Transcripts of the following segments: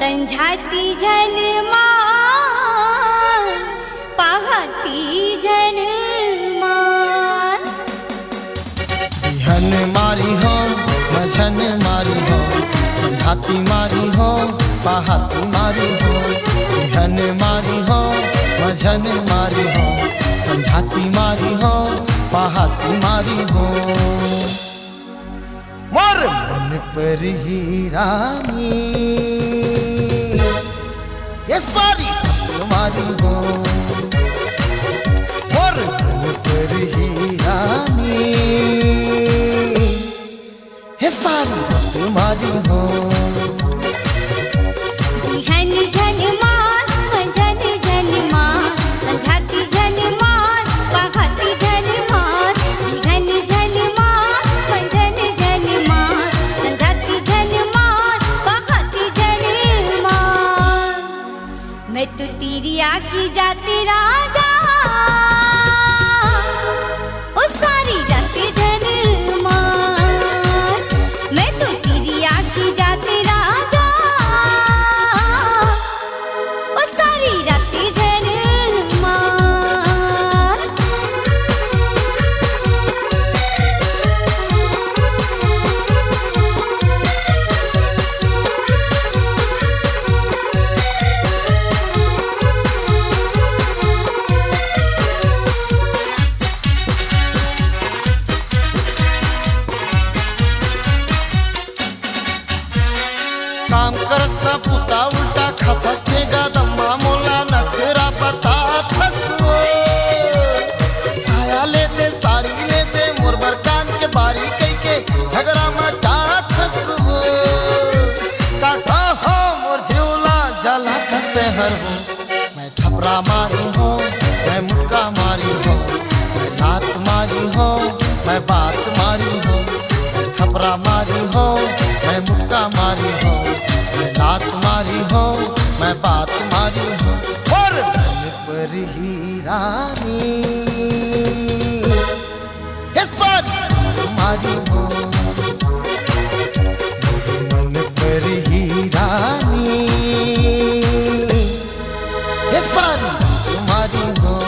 संझाती जन्मा पाहती जन्मा बिहन मारी हो मझन मारी हो संझाती मारी हो पाहती मारी हो बिहन मारी हो मझन मारी हो संझाती मारी हो पाहती मारी हो मोर मन पर ही रानी ये सारी तुम्हारी हो मोर मन पर ही रानी ये सारी तुम्हारी हो बिहन जन्मार मझन जन्मार संझाती जन्मार पाहती जन्मार बिहन जन्मार मझन जन्मार संझाती जन्मार पाहती जन्मार मैं तो तेरी आकी जाते राजा ओ सारी रात जन्मार मैं तो तेरी आकी जाते राजा ओ सारी रात जन्मार काम करसना पुता उलटा खातस ने गदम्मा मोला नखरा बताथस साया लेते साड़ी लेते मोरबर कान के बारी कई के झगड़ा मचाथस काका हो मोर झोला जला थते हर हो मैं थपरा मारी हो मैं मुटका मारी हो मैं लात मारी हो मैं बात मारी हो मैं थपरा मारी हो मैं मुटका मारी हो मैं लात मारी हो मैं बात मारी हो और मन पर ही रानी ये सारी तुम्हारी हो मन पर ही रानी ये सारी तुम्हारी हो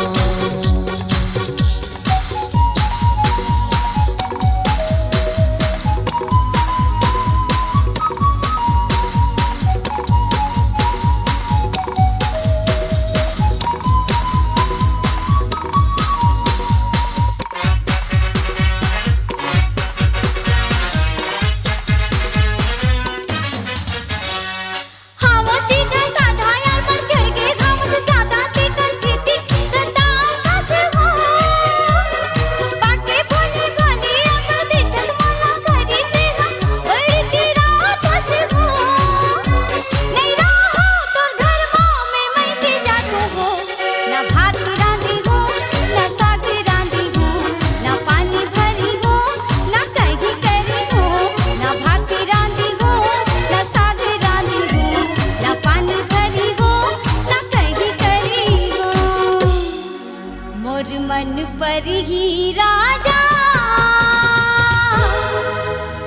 मन पर ही राजा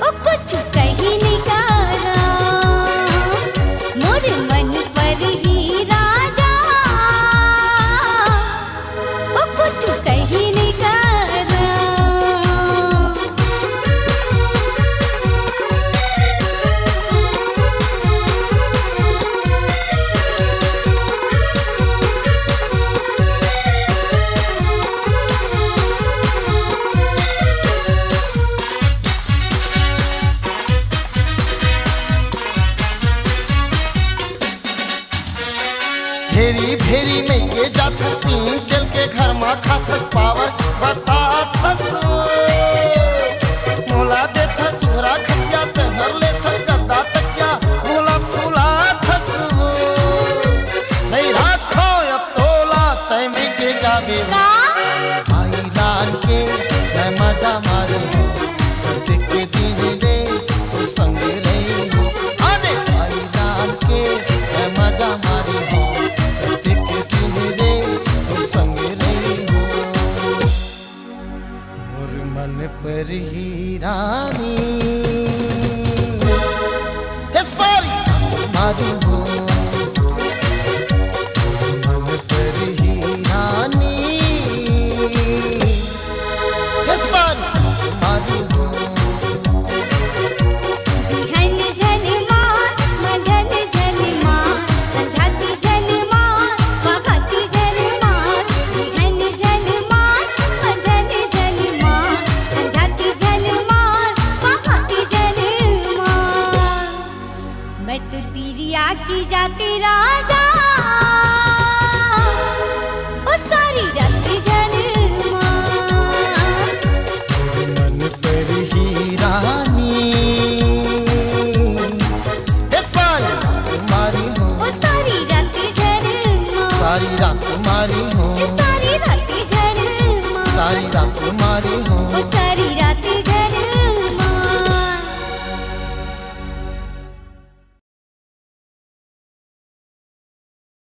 ओ कुछ कहीं नहीं करा मोर मन पर ही राजा ओ कुछ कहीं नहीं करा भेरी भेरी में के जात तीन तेल के घर में खाथस पावर बताथस मोला देथा सुरा खटिया ते हर लेथस गद्दा तकिया मोला फुलाथस नहीं राखो अब तोला तय में के जाबे भाई लाल के मैं मजा मारे देख के दिन दे तो संग रही हो अरे भाई लाल के मैं मजा मारे हो मन पर ही रानी ये सारी तुम्हारी हो, मन पर ही रानी ये सारी तुम्हारी हो। बिहन झन मार मझन झन मार संझाती झन मार बहाती झन मार बिहन झन मार मझन झन मार संझाती झन मार बहाती झन मार। मैं तो तेरी आकी जाती राजा ओ सारी रात झन मार। मन पर ही रानी ये सारी तुम्हारी हो, ओ सारी रात झन मार। सारी रात तुम्हारी हो, सारी रात झन मार। सारी रात तुम्हारी हो। ओ